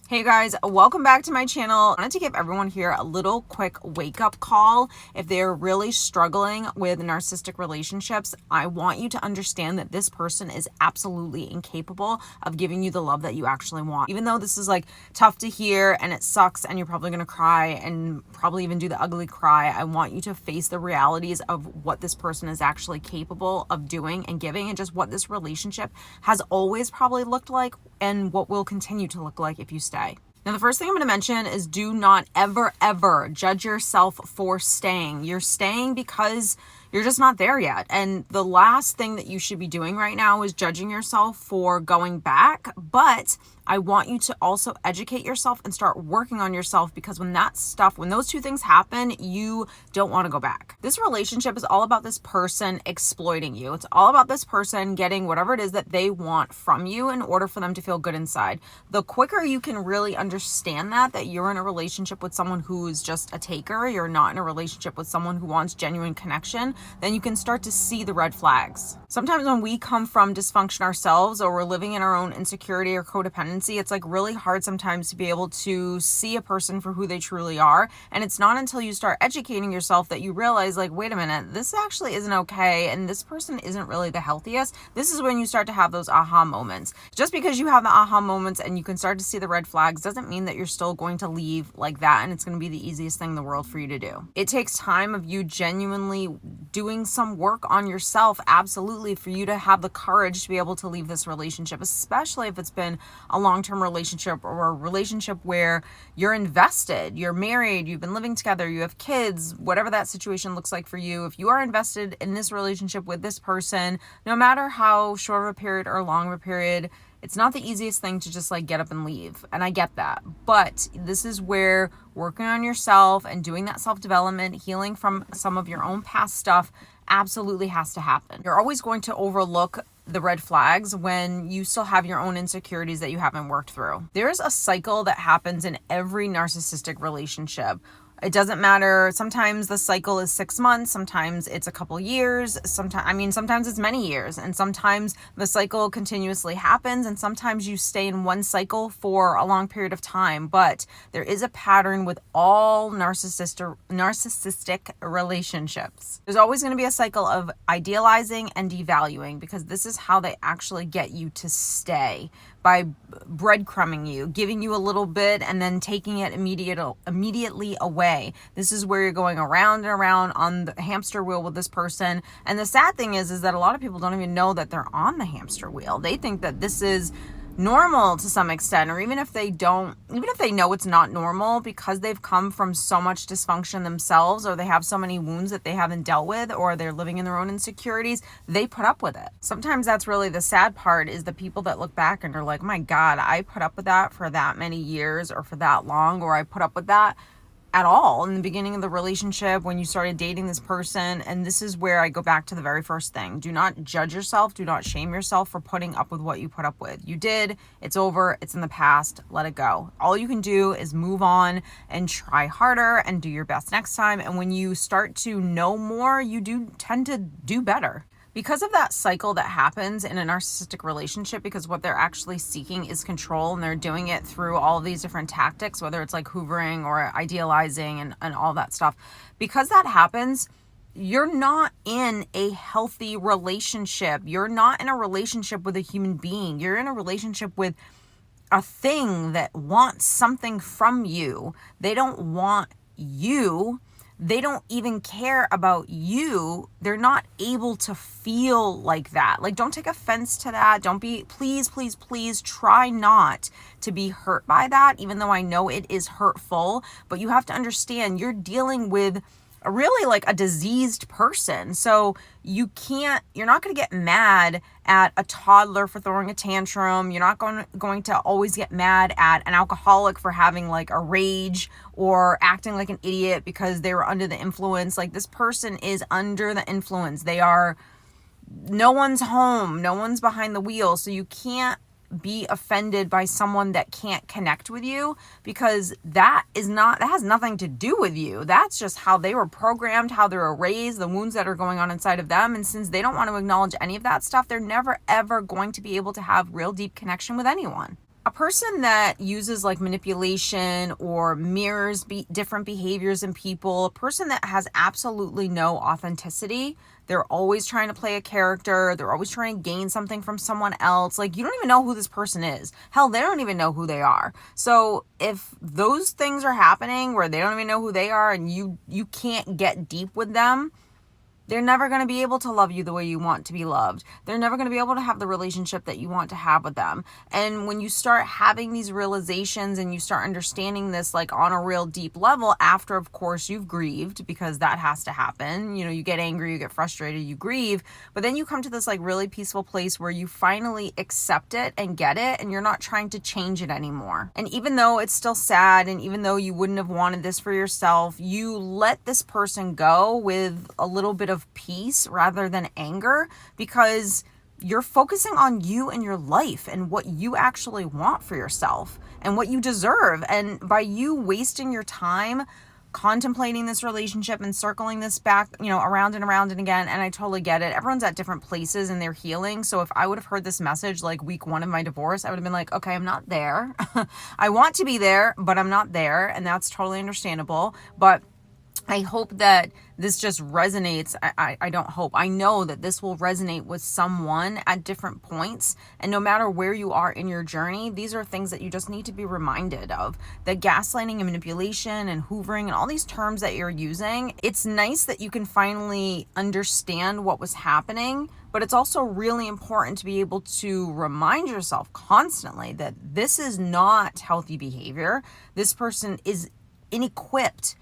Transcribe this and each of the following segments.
Hey guys, welcome back to my channel. I wanted to give everyone here a little quick wake-up call. If they're really struggling with narcissistic relationships, I want you to understand that this person is absolutely incapable of giving you the love that you actually want. Even though this is like tough to hear and it sucks and you're probably gonna cry and probably even do the ugly cry, I want you to face the realities of what this person is actually capable of doing and giving, and just what this relationship has always probably looked like and what will continue to look like if you stay. Now, the first thing I'm going to mention is do not ever judge yourself for staying. You're staying because you're just not there yet. And the last thing that you should be doing right now is judging yourself for going back. But I want you to also educate yourself and start working on yourself, because when those two things happen, you don't want to go back. This relationship is all about this person exploiting you. It's all about this person getting whatever it is that they want from you in order for them to feel good inside. The quicker you can really understand that you're in a relationship with someone who's just a taker, you're not in a relationship with someone who wants genuine connection, then you can start to see the red flags. Sometimes when we come from dysfunction ourselves, or we're living in our own insecurity or codependency, it's like really hard sometimes to be able to see a person for who they truly are. And it's not until you start educating yourself that you realize, like, wait a minute, this actually isn't okay, and this person isn't really the healthiest. This is when you start to have those aha moments. Just because you have the aha moments and you can start to see the red flags doesn't mean that you're still going to leave like that and it's going to be the easiest thing in the world for you to do. It takes time of you genuinely doing some work on yourself, absolutely, for you to have the courage to be able to leave this relationship, especially if it's been a long-term relationship or a relationship where you're invested, you're married, you've been living together, you have kids, whatever that situation looks like for you. If you are invested in this relationship with this person, no matter how short of a period or long of a period, it's not the easiest thing to just like get up and leave. And I get that. But this is where working on yourself and doing that self-development, healing from some of your own past stuff absolutely has to happen. You're always going to overlook the red flags when you still have your own insecurities that you haven't worked through. There's a cycle that happens in every narcissistic relationship. It doesn't matter. Sometimes the cycle is 6 months. Sometimes it's a couple years. Sometimes it's many years. And sometimes the cycle continuously happens. And sometimes you stay in one cycle for a long period of time. But there is a pattern with all narcissistic relationships. There's always going to be a cycle of idealizing and devaluing, because this is how they actually get you to stay. By breadcrumbing you, giving you a little bit and then taking it immediately away. This is where you're going around and around on the hamster wheel with this person. And the sad thing is that a lot of people don't even know that they're on the hamster wheel. They think that this is normal to some extent, or even if they know it's not normal, because they've come from so much dysfunction themselves, or they have so many wounds that they haven't dealt with, or they're living in their own insecurities, they put up with it. Sometimes that's really the sad part, is the people that look back and are like, my God, I put up with that for that many years, or for that long, or I put up with that at all in the beginning of the relationship when you started dating this person. And this is where I go back to the very first thing. Do not judge yourself. Do not shame yourself for putting up with what you put up with. You did. It's over. It's in the past. Let it go. All you can do is move on and try harder and do your best next time. And when you start to know more, you do tend to do better. Because of that cycle that happens in a narcissistic relationship, because what they're actually seeking is control, and they're doing it through all of these different tactics, whether it's like hoovering or idealizing and all that stuff. Because that happens, you're not in a healthy relationship. You're not in a relationship with a human being. You're in a relationship with a thing that wants something from you. They don't want you. They don't even care about you. They're not able to feel like that. Like, don't take offense to that. Please try not to be hurt by that, even though I know it is hurtful. But you have to understand, you're dealing with really like a diseased person. So you're not going to get mad at a toddler for throwing a tantrum. You're not going to always get mad at an alcoholic for having like a rage or acting like an idiot because they were under the influence. Like, this person is under the influence. No one's home. No one's behind the wheel. So you can't be offended by someone that can't connect with you, because that has nothing to do with you. That's just how they were programmed, how they were raised, the wounds that are going on inside of them. And since they don't want to acknowledge any of that stuff, they're never ever going to be able to have real deep connection with anyone. A person that uses like manipulation or mirrors different behaviors in people, a person that has absolutely no authenticity, they're always trying to play a character, they're always trying to gain something from someone else. Like, you don't even know who this person is. Hell, they don't even know who they are. So if those things are happening where they don't even know who they are and you can't get deep with them, they're never going to be able to love you the way you want to be loved. They're never going to be able to have the relationship that you want to have with them. And when you start having these realizations and you start understanding this like on a real deep level, after of course you've grieved, because that has to happen. You know, you get angry, you get frustrated, you grieve, but then you come to this like really peaceful place where you finally accept it and get it, and you're not trying to change it anymore. And even though it's still sad, and even though you wouldn't have wanted this for yourself, you let this person go with a little bit of peace rather than anger, because you're focusing on you and your life and what you actually want for yourself and what you deserve. And by you wasting your time contemplating this relationship and circling this back, you know, around and around and again, and I totally get it. Everyone's at different places in their healing. So if I would have heard this message like week 1 of my divorce, I would have been like, okay, I'm not there. I want to be there, but I'm not there. And that's totally understandable. But I hope that this just resonates. I don't hope. I know that this will resonate with someone at different points. And no matter where you are in your journey, these are things that you just need to be reminded of. That gaslighting and manipulation and hoovering and all these terms that you're using, it's nice that you can finally understand what was happening. But it's also really important to be able to remind yourself constantly that this is not healthy behavior. This person is inequipped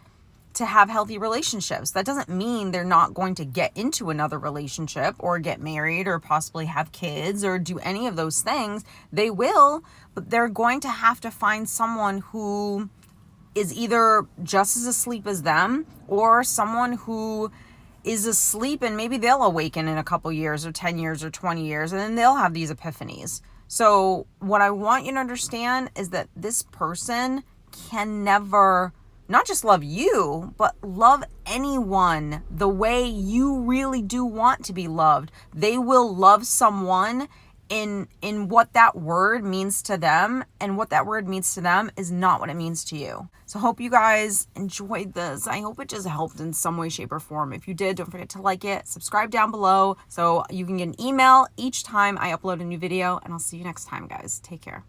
to have healthy relationships. That doesn't mean they're not going to get into another relationship or get married or possibly have kids or do any of those things. They will, but they're going to have to find someone who is either just as asleep as them or someone who is asleep and maybe they'll awaken in a couple years or 10 years or 20 years and then they'll have these epiphanies. So what I want you to understand is that this person can never not just love you, but love anyone the way you really do want to be loved. They will love someone in what that word means to them, and what that word means to them is not what it means to you. So hope you guys enjoyed this. I hope it just helped in some way, shape, or form. If you did, don't forget to like it, subscribe down below so you can get an email each time I upload a new video, and I'll see you next time, guys. Take care.